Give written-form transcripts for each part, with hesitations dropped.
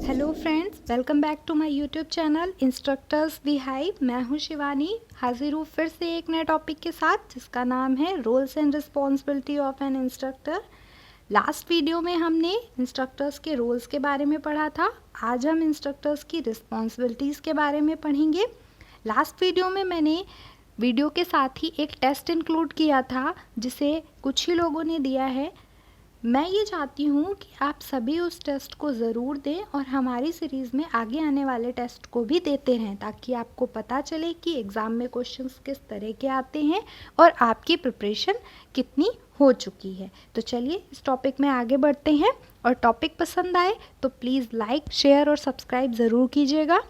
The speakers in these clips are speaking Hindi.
Hello friends, welcome back to my YouTube channel instructors the hive. मैं हूं शिवानी, हाजिर हूं फिर से एक नए टॉपिक के साथ जिसका नाम है roles and responsibility of an instructor. Last video में हमने इंस्ट्रक्टर्स के रोल्स के बारे में पढ़ा था। आज हम इंस्ट्रक्टर्स की रिस्पॉन्सिबिलिटीज़ के बारे में पढ़ेंगे। लास्ट वीडियो में मैंने वीडियो के साथ ही एक टेस्ट इंक्लूड किया था जिसे कुछ ही लोगों ने दिया है। मैं ये चाहती हूँ कि आप सभी उस टेस्ट को ज़रूर दें और हमारी सीरीज़ में आगे आने वाले टेस्ट को भी देते रहें ताकि आपको पता चले कि एग्ज़ाम में क्वेश्चंस किस तरह के आते हैं और आपकी प्रिपरेशन कितनी हो चुकी है। तो चलिए इस टॉपिक में आगे बढ़ते हैं और टॉपिक पसंद आए तो प्लीज़ लाइक, शेयर और सब्सक्राइब ज़रूर कीजिएगा।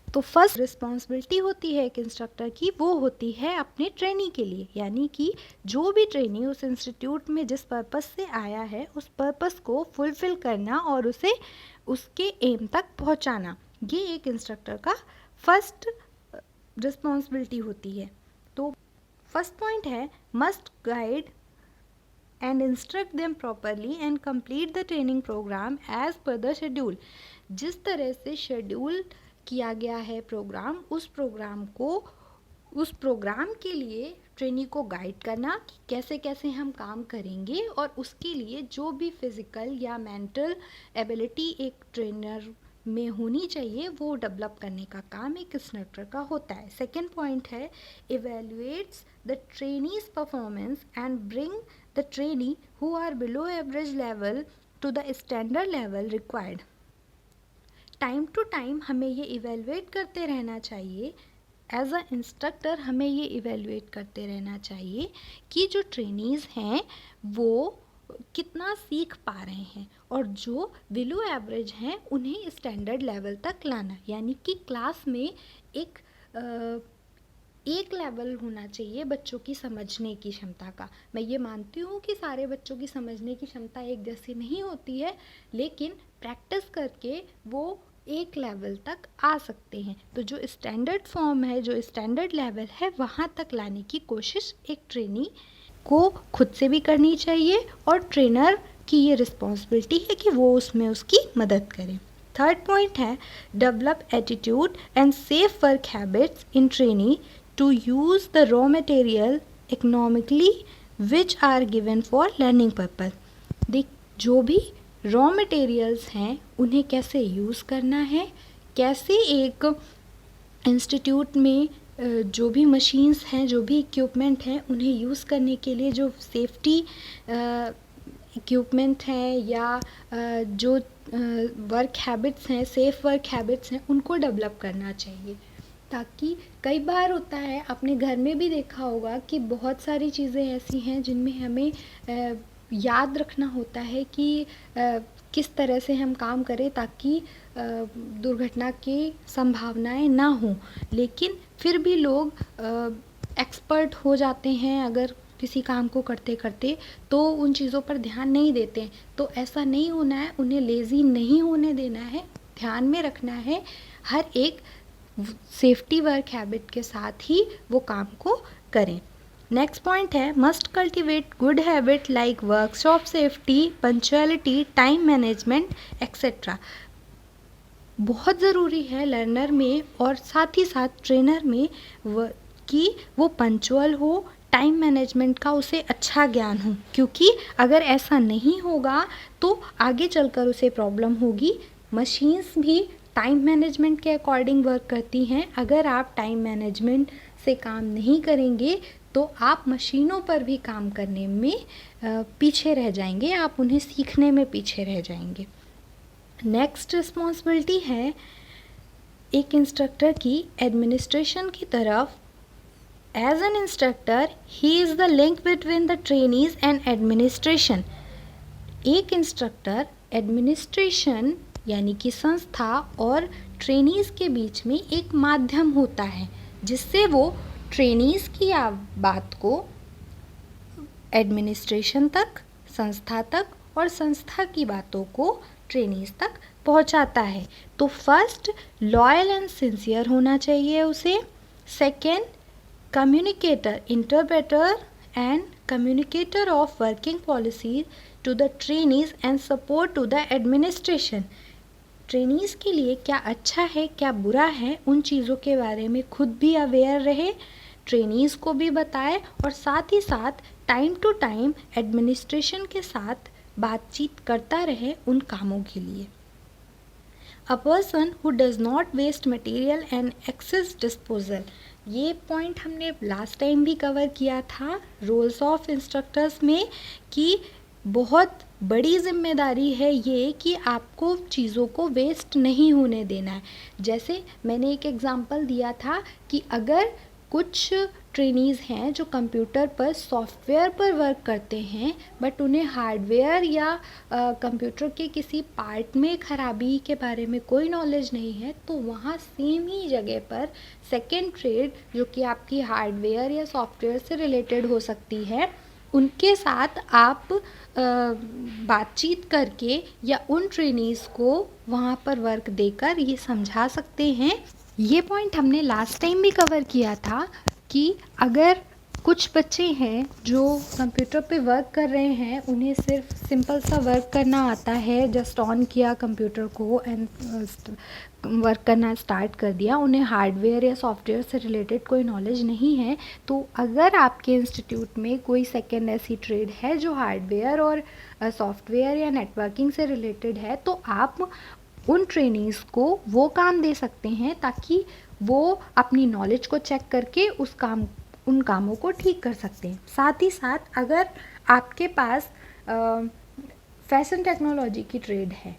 तो फर्स्ट रिस्पॉन्सिबिलिटी होती है एक इंस्ट्रक्टर की, वो होती है अपने ट्रेनी के लिए, यानी कि जो भी ट्रेनी उस इंस्टीट्यूट में जिस पर्पस से आया है उस पर्पस को फुलफिल करना और उसे उसके एम तक पहुंचाना। ये एक इंस्ट्रक्टर का फर्स्ट रिस्पॉन्सिबिलिटी होती है। तो फर्स्ट पॉइंट है must guide and instruct them properly and complete the training program as per the schedule। जिस तरह से शेड्यूल किया गया है प्रोग्राम, उस प्रोग्राम के लिए ट्रेनी को गाइड करना कि कैसे कैसे हम काम करेंगे और उसके लिए जो भी फिज़िकल या मेंटल एबिलिटी एक ट्रेनर में होनी चाहिए वो डेवलप करने का काम एक इंस्ट्रक्टर का होता है। सेकेंड पॉइंट है evaluates the trainees performance and bring the trainee who are below average level to the standard level required। Time to time हमें ये इवेलुएट करते रहना चाहिए, एज अ इंस्ट्रक्टर हमें ये इवेलुएट करते रहना चाहिए कि जो ट्रेनीज़ हैं वो कितना सीख पा रहे हैं और जो बिलो एवरेज हैं उन्हें स्टैंडर्ड लेवल तक लाना, यानी कि क्लास में एक लेवल होना चाहिए बच्चों की समझने की क्षमता का। मैं ये मानती हूँ कि सारे बच्चों की समझने की क्षमता एक जैसी नहीं होती है, लेकिन प्रैक्टिस करके वो एक लेवल तक आ सकते हैं। तो जो स्टैंडर्ड फॉर्म है, जो स्टैंडर्ड लेवल है, वहाँ तक लाने की कोशिश एक ट्रेनी को खुद से भी करनी चाहिए और ट्रेनर की ये रिस्पॉन्सिबिलिटी है कि वो उसमें उसकी मदद करे। थर्ड पॉइंट है develop attitude and safe work habits in trainee to use the raw material economically which are given for learning purpose। देख, जो भी रॉ मटेरियल्स हैं उन्हें कैसे यूज़ करना है, कैसे एक इंस्टीट्यूट में जो भी मशीन्स हैं, जो भी इक्विपमेंट हैं, उन्हें यूज़ करने के लिए जो सेफ्टी इक्विपमेंट हैं या जो वर्क हैबिट्स हैं, सेफ वर्क हैबिट्स हैं, उनको डेवलप करना चाहिए। ताकि कई बार होता है, आपने घर में भी देखा होगा कि बहुत सारी चीज़ें ऐसी हैं जिनमें हमें याद रखना होता है कि किस तरह से हम काम करें ताकि दुर्घटना की संभावनाएं ना हों, लेकिन फिर भी लोग एक्सपर्ट हो जाते हैं अगर किसी काम को करते करते, तो उन चीज़ों पर ध्यान नहीं देते। तो ऐसा नहीं होना है, उन्हें लेज़ी नहीं होने देना है, ध्यान में रखना है हर एक सेफ्टी वर्क हैबिट के साथ ही वो काम को करें। नेक्स्ट पॉइंट है must cultivate good habit like workshop safety, punctuality, time management etcetera. बहुत ज़रूरी है लर्नर में और साथ ही साथ ट्रेनर में कि वो पंक्चुअल हो, टाइम मैनेजमेंट का उसे अच्छा ज्ञान हो, क्योंकि अगर ऐसा नहीं होगा तो आगे चलकर उसे प्रॉब्लम होगी। मशीन्स भी टाइम मैनेजमेंट के अकॉर्डिंग वर्क करती हैं। अगर आप टाइम मैनेजमेंट से काम नहीं करेंगे तो आप मशीनों पर भी काम करने में पीछे रह जाएंगे, आप उन्हें सीखने में पीछे रह जाएंगे। नेक्स्ट रिस्पॉन्सिबिलिटी है एक इंस्ट्रक्टर की एडमिनिस्ट्रेशन की तरफ। As an instructor he is the link between the trainees and administration. एक इंस्ट्रक्टर एडमिनिस्ट्रेशन यानी कि संस्था और ट्रेनीज़ के बीच में एक माध्यम होता है जिससे वो ट्रेनीज़ की बात को एडमिनिस्ट्रेशन तक, संस्था तक और संस्था की बातों को ट्रेनीज़ तक पहुंचाता है। तो फर्स्ट लॉयल एंड सिंसियर होना चाहिए उसे। Second communicator, interpreter and communicator of working policies to the trainees and support to the administration. Trainees के लिए क्या अच्छा है क्या बुरा है उन चीज़ों के बारे में खुद भी अवेयर रहे, ट्रेनीज़ को भी बताए और साथ ही साथ टाइम टू टाइम एडमिनिस्ट्रेशन के साथ बातचीत करता रहे उन कामों के लिए। A person who does not waste material and excess disposal, ये पॉइंट हमने लास्ट टाइम भी कवर किया था रोल्स ऑफ इंस्ट्रक्टर्स में कि बहुत बड़ी जिम्मेदारी है ये कि आपको चीज़ों को वेस्ट नहीं होने देना है। जैसे मैंने एक एग्जांपल दिया था कि अगर कुछ ट्रेनीज़ हैं जो कंप्यूटर पर सॉफ्टवेयर पर वर्क करते हैं बट उन्हें हार्डवेयर या कंप्यूटर के किसी पार्ट में खराबी के बारे में कोई नॉलेज नहीं है, तो वहाँ सेम ही जगह पर सेकेंड ट्रेड जो कि आपकी हार्डवेयर या सॉफ्टवेयर से रिलेटेड हो सकती है, उनके साथ आप बातचीत करके या उन ट्रेनीज़ को वहाँ पर वर्क देकर ये समझा सकते हैं। ये पॉइंट हमने लास्ट टाइम भी कवर किया था कि अगर कुछ बच्चे हैं जो कंप्यूटर पे वर्क कर रहे हैं, उन्हें सिर्फ सिंपल सा वर्क करना आता है, जस्ट ऑन किया कंप्यूटर को एंड वर्क करना स्टार्ट कर दिया, उन्हें हार्डवेयर या सॉफ्टवेयर से रिलेटेड कोई नॉलेज नहीं है, तो अगर आपके इंस्टीट्यूट में कोई सेकेंड ऐसी ट्रेड है जो हार्डवेयर और सॉफ्टवेयर या नेटवर्किंग से रिलेटेड है, तो आप उन ट्रेनीज़ को वो काम दे सकते हैं ताकि वो अपनी नॉलेज को चेक करके उन कामों को ठीक कर सकते हैं। साथ ही साथ अगर आपके पास फैशन टेक्नोलॉजी की ट्रेड है,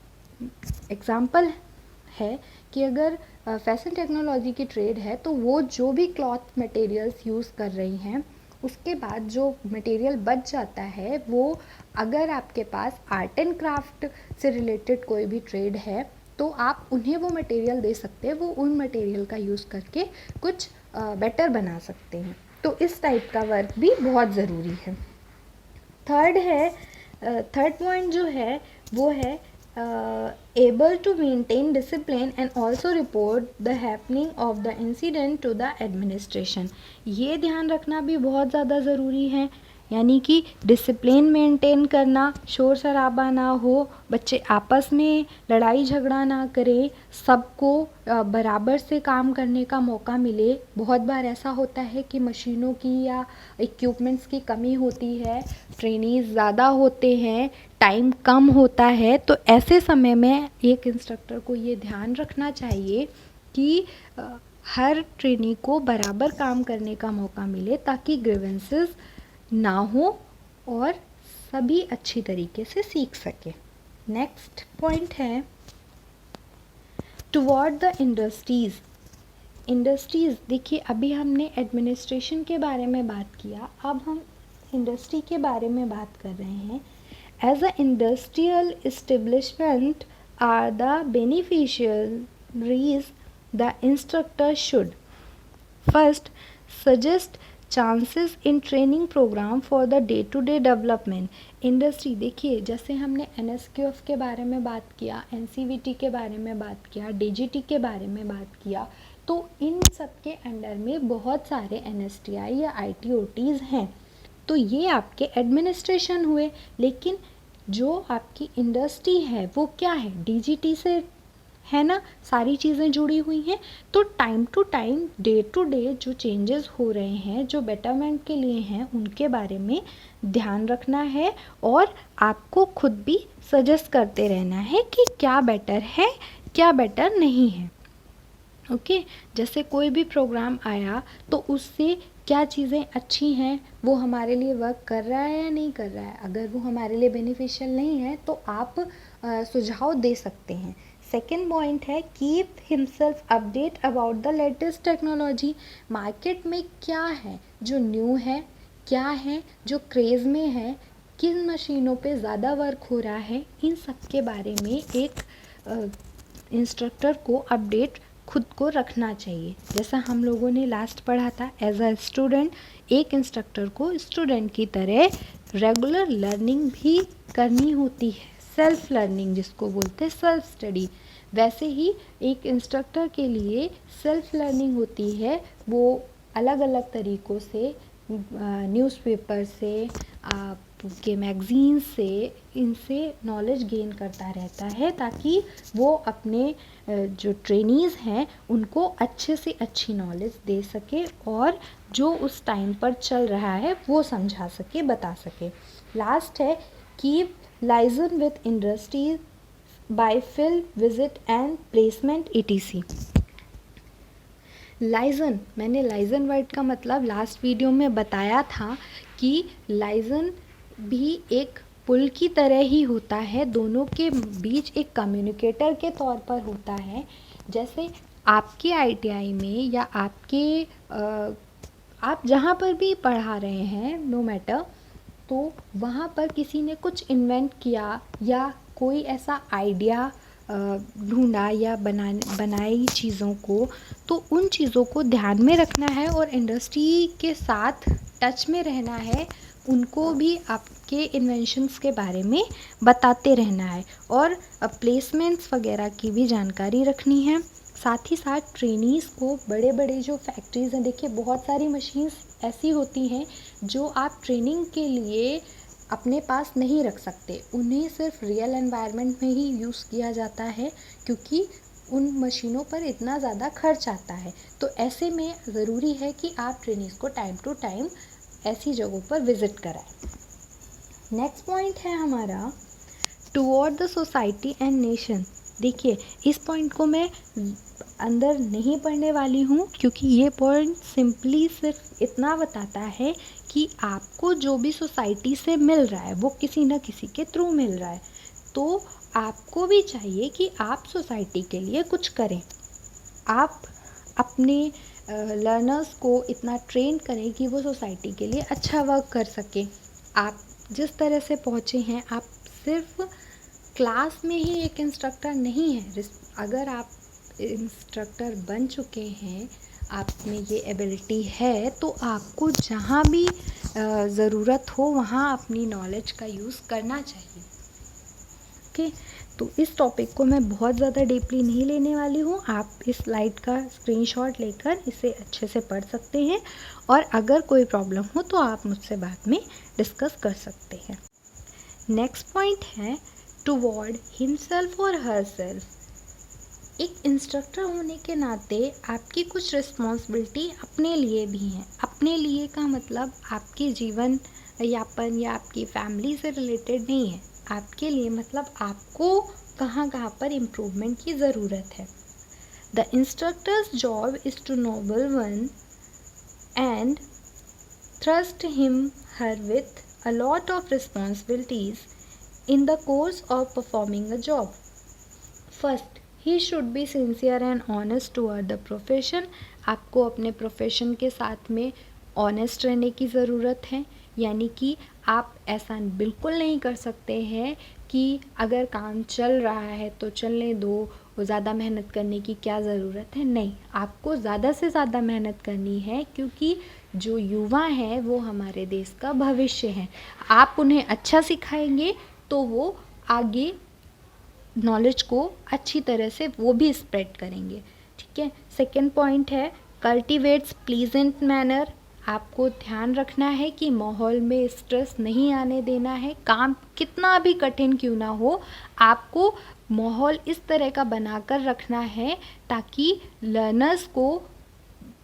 एग्जांपल है कि अगर फैशन टेक्नोलॉजी की ट्रेड है तो वो जो भी क्लॉथ मटेरियल्स यूज़ कर रही हैं उसके बाद जो मटेरियल बच जाता है, वो अगर आपके पास आर्ट एंड क्राफ्ट से रिलेटेड कोई भी ट्रेड है तो आप उन्हें वो मटेरियल दे सकते हैं, वो उन मटेरियल का यूज़ करके कुछ बेटर बना सकते हैं। तो इस टाइप का वर्क भी बहुत ज़रूरी है। थर्ड पॉइंट जो है वो है able to maintain discipline and also report the happening of the incident to the administration। ये ध्यान रखना भी बहुत ज़्यादा ज़रूरी है, यानी कि डिसिप्लिन मेंटेन करना, शोर शराबा ना हो, बच्चे आपस में लड़ाई झगड़ा ना करें, सबको बराबर से काम करने का मौका मिले। बहुत बार ऐसा होता है कि मशीनों की या इक्विपमेंट्स की कमी होती है, ट्रेनीज़ ज़्यादा होते हैं, टाइम कम होता है, तो ऐसे समय में एक इंस्ट्रक्टर को ये ध्यान रखना चाहिए कि हर ट्रेनी को बराबर काम करने का मौका मिले ताकि ग्रीवेंसेस ना हो और सभी अच्छी तरीके से सीख सके। नेक्स्ट पॉइंट है टुवर्ड द इंडस्ट्रीज़। देखिए अभी हमने एडमिनिस्ट्रेशन के बारे में बात किया, अब हम इंडस्ट्री के बारे में बात कर रहे हैं। As a industrial establishment are the beneficiaries the instructor should first suggest chances in training program for the day to day development. Industry देखिए, जैसे हमने NSQF के बारे में बात किया, NCVT के बारे में बात किया, DGT के बारे में बात किया, तो इन सब के अंडर में बहुत सारे NSTI या ITOTs हैं, तो ये आपके एडमिनिस्ट्रेशन हुए। लेकिन जो आपकी इंडस्ट्री है वो क्या है, DGT से है ना, सारी चीज़ें जुड़ी हुई हैं। तो time to time day to day जो चेंजेस हो रहे हैं, जो बेटरमेंट के लिए हैं, उनके बारे में ध्यान रखना है और आपको खुद भी सजेस्ट करते रहना है कि क्या बेटर है क्या बेटर नहीं है। ओके, जैसे कोई भी प्रोग्राम आया तो उससे क्या चीज़ें अच्छी हैं, वो हमारे लिए वर्क कर रहा है या नहीं कर रहा है। अगर वो हमारे लिए बेनिफिशियल नहीं है तो आप सुझाव दे सकते हैं। सेकेंड पॉइंट है keep himself update about the latest technology. Market में क्या है जो न्यू है, क्या है जो क्रेज़ में है, किन मशीनों पे ज़्यादा वर्क हो रहा है, इन सब के बारे में एक इंस्ट्रक्टर को अपडेट खुद को रखना चाहिए। जैसा हम लोगों ने लास्ट पढ़ा था, एज अ स्टूडेंट एक इंस्ट्रक्टर को स्टूडेंट की तरह रेगुलर लर्निंग भी करनी होती है, सेल्फ लर्निंग जिसको बोलते हैं, सेल्फ स्टडी। वैसे ही एक इंस्ट्रक्टर के लिए सेल्फ लर्निंग होती है, वो अलग अलग तरीक़ों से न्यूज़पेपर से, आप के मैगज़ीन से इनसे नॉलेज गेन करता रहता है, ताकि वो अपने जो ट्रेनीज़ हैं उनको अच्छे से अच्छी नॉलेज दे सके और जो उस टाइम पर चल रहा है वो समझा सके, बता सके। लास्ट है keep liaison with industries by field visit and placement ETC। Liaison, मैंने लाइजन वर्ड का मतलब लास्ट वीडियो में बताया था कि लाइजन भी एक पुल की तरह ही होता है, दोनों के बीच एक कम्युनिकेटर के तौर पर होता है। जैसे आपके ITI में या आपके आप जहाँ पर भी पढ़ा रहे हैं, नो मैटर, तो वहाँ पर किसी ने कुछ इन्वेंट किया या कोई ऐसा आइडिया ढूंढा या बनाई चीज़ों को, तो उन चीज़ों को ध्यान में रखना है और इंडस्ट्री के साथ टच में रहना है, उनको भी आपके इन्वेंशंस के बारे में बताते रहना है और प्लेसमेंट्स वगैरह की भी जानकारी रखनी है। साथ ही साथ ट्रेनीज़ को बड़े बड़े जो फैक्ट्रीज़ हैं, देखिए बहुत सारी मशीन्स ऐसी होती हैं जो आप ट्रेनिंग के लिए अपने पास नहीं रख सकते, उन्हें सिर्फ रियल एनवायरनमेंट में ही यूज़ किया जाता है, क्योंकि उन मशीनों पर इतना ज़्यादा खर्च आता है। तो ऐसे में ज़रूरी है कि आप ट्रेनीज़ को टाइम टू टाइम ऐसी जगहों पर विज़िट कराएं। नेक्स्ट पॉइंट है हमारा toward the society and nation. देखिए इस पॉइंट को मैं अंदर नहीं पढ़ने वाली हूँ, क्योंकि ये पॉइंट सिंपली सिर्फ इतना बताता है कि आपको जो भी सोसाइटी से मिल रहा है वो किसी न किसी के थ्रू मिल रहा है, तो आपको भी चाहिए कि आप सोसाइटी के लिए कुछ करें। आप अपने लर्नर्स को इतना ट्रेन करें कि वो सोसाइटी के लिए अच्छा वर्क कर सकें। आप जिस तरह से पहुँचे हैं, आप सिर्फ क्लास में ही एक इंस्ट्रक्टर नहीं है। अगर आप इंस्ट्रक्टर बन चुके हैं, आप में ये एबिलिटी है, तो आपको जहाँ भी ज़रूरत हो वहाँ अपनी नॉलेज का यूज़ करना चाहिए। ओके, तो इस टॉपिक को मैं बहुत ज़्यादा डीपली नहीं लेने वाली हूँ। आप इस स्लाइड का स्क्रीनशॉट लेकर इसे अच्छे से पढ़ सकते हैं और अगर कोई प्रॉब्लम हो तो आप मुझसे बाद में डिस्कस कर सकते हैं। नेक्स्ट पॉइंट है टुवर्ड हिमसेल्फ और हरसेल्फ। एक इंस्ट्रक्टर होने के नाते आपकी कुछ रिस्पॉन्सिबिलिटी अपने लिए भी हैं। अपने लिए का मतलब आपके जीवन यापन या आपकी फैमिली से रिलेटेड नहीं है। आपके लिए मतलब आपको कहाँ कहाँ पर इम्प्रूवमेंट की ज़रूरत है। The instructor's job is to noble one and thrust him her with a lot of responsibilities in the course of performing a job. First, he should be sincere and honest toward the profession. आपको अपने प्रोफेशन के साथ में ऑनेस्ट रहने की ज़रूरत है, यानी कि आप ऐसा बिल्कुल नहीं कर सकते हैं कि अगर काम चल रहा है तो चलने दो, वो ज़्यादा मेहनत करने की क्या ज़रूरत है। नहीं, आपको ज़्यादा से ज़्यादा मेहनत करनी है, क्योंकि जो युवा हैं वो हमारे देश का भविष्य है। आप उन्हें अच्छा सिखाएंगे तो वो आगे नॉलेज को अच्छी तरह से वो भी स्प्रेड करेंगे। ठीक है। सेकंड पॉइंट है कल्टिवेट्स प्लीजेंट मैनर। आपको ध्यान रखना है कि माहौल में स्ट्रेस नहीं आने देना है। काम कितना भी कठिन क्यों ना हो, आपको माहौल इस तरह का बनाकर रखना है ताकि लर्नर्स को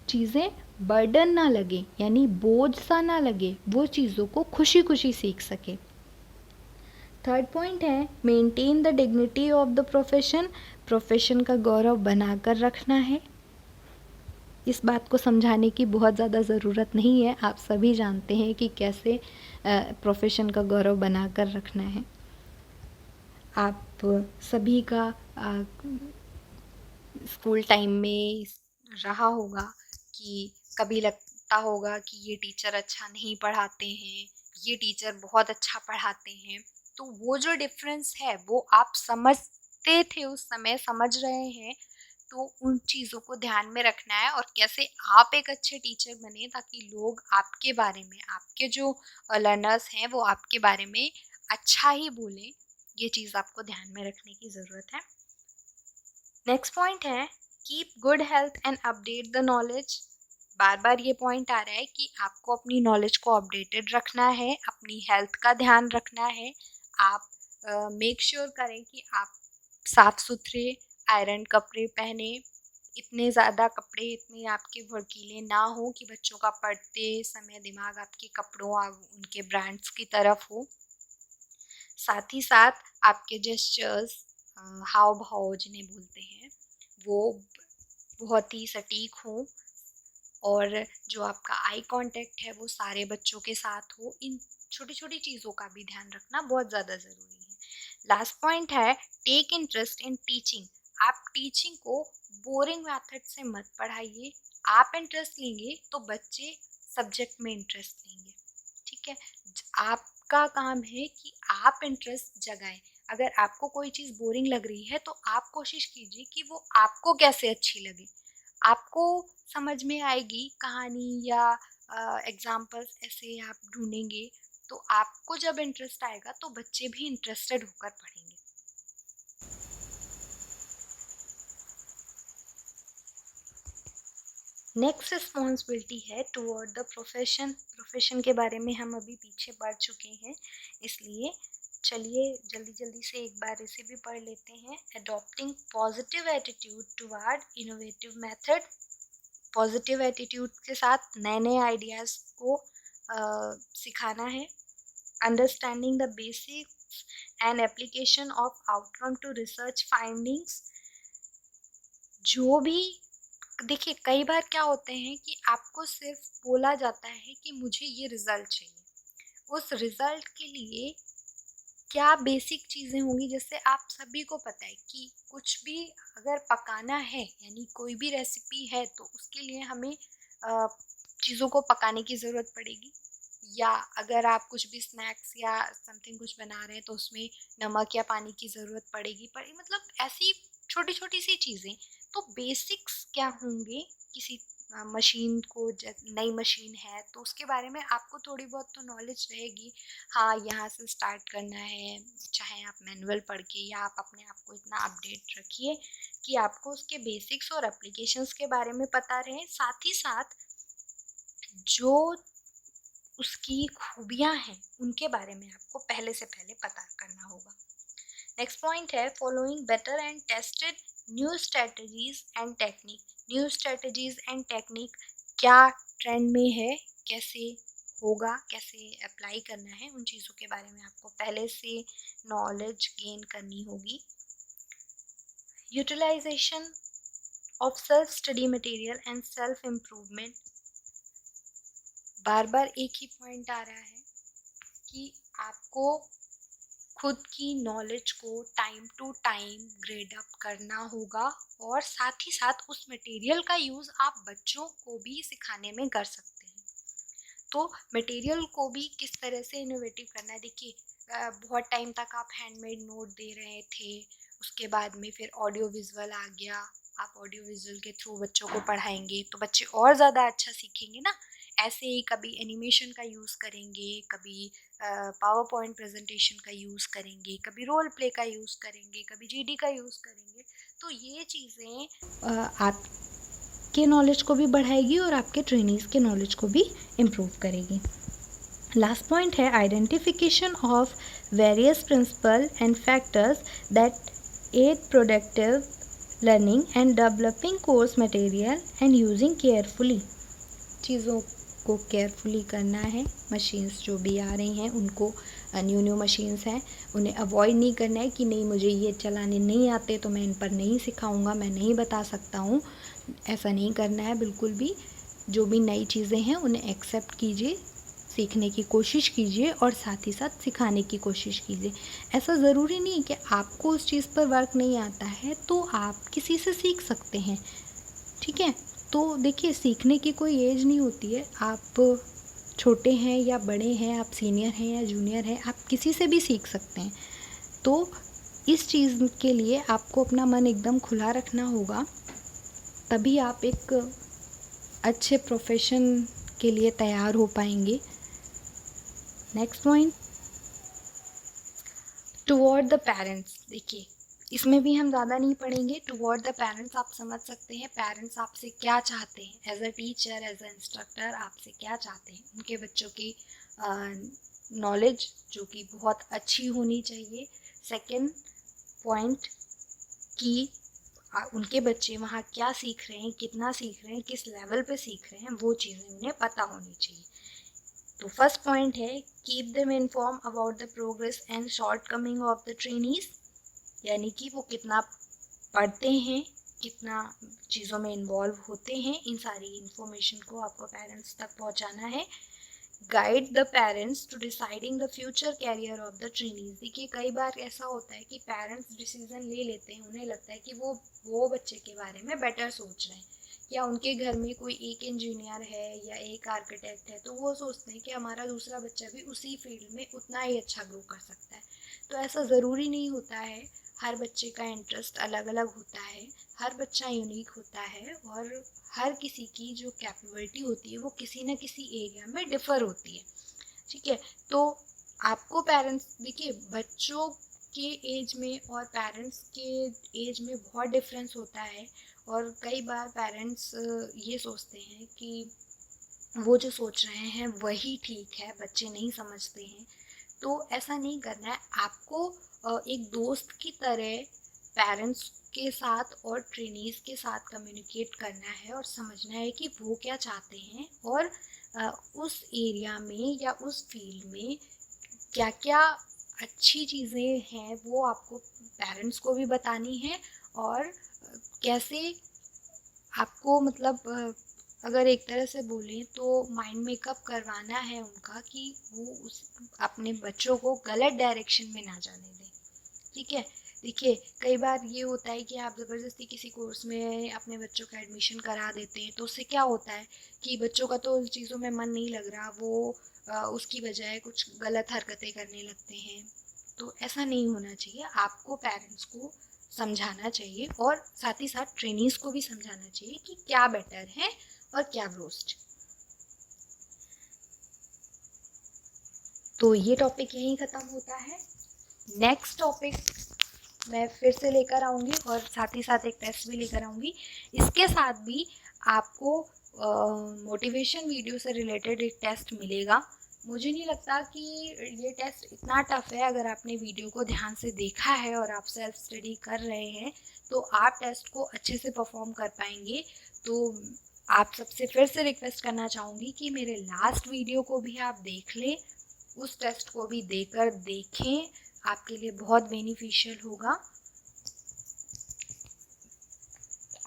चीज़ें बर्डन ना लगे, यानी बोझ सा ना लगे, वो चीज़ों को खुशी खुशी सीख सके। थर्ड पॉइंट है maintain the dignity of the profession. Profession का गौरव बनाकर रखना है। इस बात को समझाने की बहुत ज़्यादा ज़रूरत नहीं है, आप सभी जानते हैं कि कैसे प्रोफेशन का गौरव बनाकर रखना है। आप सभी का स्कूल टाइम में रहा होगा कि कभी लगता होगा कि ये टीचर अच्छा नहीं पढ़ाते हैं, ये टीचर बहुत अच्छा पढ़ाते हैं। तो वो जो डिफरेंस है वो आप समझते थे उस समय, समझ रहे हैं, तो उन चीज़ों को ध्यान में रखना है और कैसे आप एक अच्छे टीचर बने ताकि लोग आपके बारे में, आपके जो लर्नर्स हैं वो आपके बारे में अच्छा ही बोलें। ये चीज़ आपको ध्यान में रखने की ज़रूरत है। नेक्स्ट पॉइंट है keep good health and update the knowledge. बार बार ये पॉइंट आ रहा है कि आपको अपनी नॉलेज को अपडेटेड रखना है, अपनी हेल्थ का ध्यान रखना है। आप मेक श्योर करें कि आप साफ सुथरे आयरन कपड़े पहने, इतने ज़्यादा कपड़े इतने आपके भड़कीले ना हो कि बच्चों का पढ़ते समय दिमाग आपके कपड़ों उनके ब्रांड्स की तरफ हो। साथ ही साथ आपके जेस्चर्स, हाव भाव जिन्हें बोलते हैं, वो बहुत ही सटीक हो, और जो आपका आई कांटेक्ट है वो सारे बच्चों के साथ हो। इन छोटी छोटी चीज़ों का भी ध्यान रखना बहुत ज़्यादा ज़रूरी है। लास्ट पॉइंट है टेक इंटरेस्ट इन टीचिंग। आप टीचिंग को बोरिंग मेथड से मत पढ़ाइए। आप इंटरेस्ट लेंगे तो बच्चे सब्जेक्ट में इंटरेस्ट लेंगे। ठीक है, आपका काम है कि आप इंटरेस्ट जगाएं। अगर आपको कोई चीज़ बोरिंग लग रही है तो आप कोशिश कीजिए कि वो आपको कैसे अच्छी लगे। आपको समझ में आएगी कहानी या एग्जाम्पल्स ऐसे आप ढूंढेंगे, तो आपको जब इंटरेस्ट आएगा तो बच्चे भी इंटरेस्टेड होकर पढ़ेंगे। नेक्स्ट रिस्पॉन्सिबिलिटी है टुवर्ड द प्रोफेशन। प्रोफेशन के बारे में हम अभी पीछे पढ़ चुके हैं, इसलिए चलिए जल्दी जल्दी से एक बार इसे भी पढ़ लेते हैं। Adopting positive attitude toward innovative method. Positive attitude के साथ नए नए आइडियाज़ को सिखाना है। Understanding the basics and application of outcome to research findings. जो भी देखिए, कई बार क्या होते हैं कि आपको सिर्फ बोला जाता है कि मुझे ये रिजल्ट चाहिए। उस रिजल्ट के लिए क्या बेसिक चीज़ें होंगी, जैसे आप सभी को पता है कि कुछ भी अगर पकाना है, यानी कोई भी रेसिपी है, तो उसके लिए हमें चीज़ों को पकाने की ज़रूरत पड़ेगी। या अगर आप कुछ भी स्नैक्स या समथिंग कुछ बना रहे हैं तो उसमें नमक या पानी की ज़रूरत पड़ेगी, मतलब ऐसी छोटी छोटी सी चीज़ें। तो बेसिक्स क्या होंगे किसी मशीन को, नई मशीन है तो उसके बारे में आपको थोड़ी बहुत तो नॉलेज रहेगी। हाँ, यहाँ से स्टार्ट करना है, चाहे आप मैनुअल पढ़ के या आप अपने आप को इतना अपडेट रखिए कि आपको उसके बेसिक्स और एप्लीकेशंस के बारे में पता रहे। साथ ही साथ जो उसकी खूबियाँ हैं उनके बारे में आपको पहले से पहले पता करना होगा। नेक्स्ट पॉइंट है following better and tested new strategies and technique. New strategies and technique क्या ट्रेंड में है, कैसे होगा, कैसे अप्लाई करना है, उन चीज़ों के बारे में आपको पहले से नॉलेज गेन करनी होगी। Utilization of self study material and self improvement. बार बार एक ही पॉइंट आ रहा है कि आपको खुद की नॉलेज को time to time grade up करना होगा, और साथ ही साथ उस मटेरियल का यूज़ आप बच्चों को भी सिखाने में कर सकते हैं। तो मटेरियल को भी किस तरह से इनोवेटिव करना है। देखिए, बहुत टाइम तक आप हैंडमेड नोट दे रहे थे, उसके बाद में फिर ऑडियो विजुअल आ गया। आप ऑडियो विजुअल के थ्रू बच्चों को पढ़ाएंगे तो बच्चे और ज़्यादा अच्छा सीखेंगे ना। ऐसे ही कभी एनिमेशन का यूज़ करेंगे, कभी पावर पॉइंट प्रेजेंटेशन का यूज़ करेंगे, कभी रोल प्ले का यूज़ करेंगे, कभी जीडी का यूज़ करेंगे। तो ये चीज़ें आपके नॉलेज को भी बढ़ाएगी और आपके ट्रेनिंग्स के नॉलेज को भी इम्प्रूव करेगी। लास्ट पॉइंट है identification of various principle and factors that aid productive learning and developing course material and using carefully. चीज़ों को केयरफुली करना है। मशीन्स जो भी आ रही हैं उनको, न्यू मशीन्स हैं, उन्हें अवॉइड नहीं करना है कि नहीं मुझे ये चलाने नहीं आते तो मैं इन पर नहीं सिखाऊंगा, मैं नहीं बता सकता हूँ। ऐसा नहीं करना है बिल्कुल भी। जो भी नई चीज़ें हैं उन्हें एक्सेप्ट कीजिए, सीखने की कोशिश कीजिए और साथ ही साथ सिखाने की कोशिश कीजिए। ऐसा ज़रूरी नहीं कि आपको उस चीज़ पर वर्क नहीं आता है तो आप किसी से सीख सकते हैं। ठीक है, तो देखिए सीखने की कोई एज नहीं होती है। आप छोटे हैं या बड़े हैं, आप सीनियर हैं या जूनियर हैं, आप किसी से भी सीख सकते हैं। तो इस चीज़ के लिए आपको अपना मन एकदम खुला रखना होगा, तभी आप एक अच्छे प्रोफेशन के लिए तैयार हो पाएंगे। Next point, toward the parents. देखिए, इसमें भी हम ज़्यादा नहीं पढ़ेंगे। टुवर्ड द पेरेंट्स आप समझ सकते हैं पेरेंट्स आपसे क्या चाहते हैं, as a teacher as a instructor आपसे क्या चाहते हैं। उनके बच्चों की नॉलेज जो कि बहुत अच्छी होनी चाहिए। सेकेंड पॉइंट कि उनके बच्चे वहाँ क्या सीख रहे हैं, कितना सीख रहे हैं, किस लेवल पे सीख रहे हैं, वो चीज़ें उन्हें पता होनी चाहिए। तो फर्स्ट पॉइंट है keep them inform about the progress and short coming of the trainees, यानी कि वो कितना पढ़ते हैं, कितना चीज़ों में इन्वॉल्व होते हैं, इन सारी इन्फॉर्मेशन को आपको पेरेंट्स तक पहुंचाना है। Guide the parents to deciding the future career of the trainees. देखिए कई बार ऐसा होता है कि पेरेंट्स डिसीजन ले लेते हैं, उन्हें लगता है कि वो बच्चे के बारे में बेटर सोच रहे हैं, या उनके घर में कोई एक इंजीनियर है या एक आर्किटेक्ट है, तो वो सोचते हैं कि हमारा दूसरा बच्चा भी उसी फील्ड में उतना ही अच्छा ग्रो कर सकता है। तो ऐसा ज़रूरी नहीं होता है, हर बच्चे का इंटरेस्ट अलग अलग होता है, हर बच्चा यूनिक होता है और हर किसी की जो कैपेबिलिटी होती है वो किसी न किसी एरिया में डिफ़र होती है। ठीक है, तो आपको पेरेंट्स, देखिए बच्चों के एज में और पेरेंट्स के एज में बहुत डिफरेंस होता है। और कई बार पेरेंट्स ये सोचते हैं कि वो जो सोच रहे हैं वही ठीक है, बच्चे नहीं समझते हैं। तो ऐसा नहीं करना है आपको। एक दोस्त की तरह पेरेंट्स के साथ और ट्रेनीज के साथ कम्युनिकेट करना है और समझना है कि वो क्या चाहते हैं, और उस एरिया में या उस फील्ड में क्या क्या अच्छी चीज़ें हैं वो आपको पेरेंट्स को भी बतानी है। और कैसे आपको मतलब अगर एक तरह से बोलें तो माइंड मेकअप करवाना है उनका कि वो उस अपने बच्चों को गलत डायरेक्शन में ना जाने दें। ठीक है, देखिए कई बार ये होता है कि आप ज़बरदस्ती किसी कोर्स में अपने बच्चों का एडमिशन करा देते हैं, तो उससे क्या होता है कि बच्चों का तो उन चीज़ों में मन नहीं लग रहा, वो उसकी बजाय कुछ गलत हरकतें करने लगते हैं। तो ऐसा नहीं होना चाहिए, आपको पेरेंट्स को समझाना चाहिए और साथ ही साथ ट्रेनीज को भी समझाना चाहिए कि क्या बेटर है और क्या रोस्ट। तो ये टॉपिक यहीं ख़त्म होता है। नेक्स्ट टॉपिक मैं फिर से लेकर आऊँगी और साथ ही साथ एक टेस्ट भी लेकर आऊँगी। इसके साथ भी आपको मोटिवेशन वीडियो से रिलेटेड एक टेस्ट मिलेगा। मुझे नहीं लगता कि ये टेस्ट इतना टफ है। अगर आपने वीडियो को ध्यान से देखा है और आप सेल्फ स्टडी कर रहे हैं तो आप टेस्ट को अच्छे से परफॉर्म कर पाएंगे। तो आप सबसे फिर से रिक्वेस्ट करना चाहूँगी कि मेरे लास्ट वीडियो को भी आप देख लें, उस टेस्ट को भी देकर देखें, आपके लिए बहुत बेनिफिशियल होगा।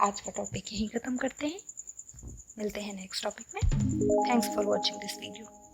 आज का टॉपिक यहीं ख़त्म करते हैं, मिलते हैं नेक्स्ट टॉपिक में। Thanks for watching this video.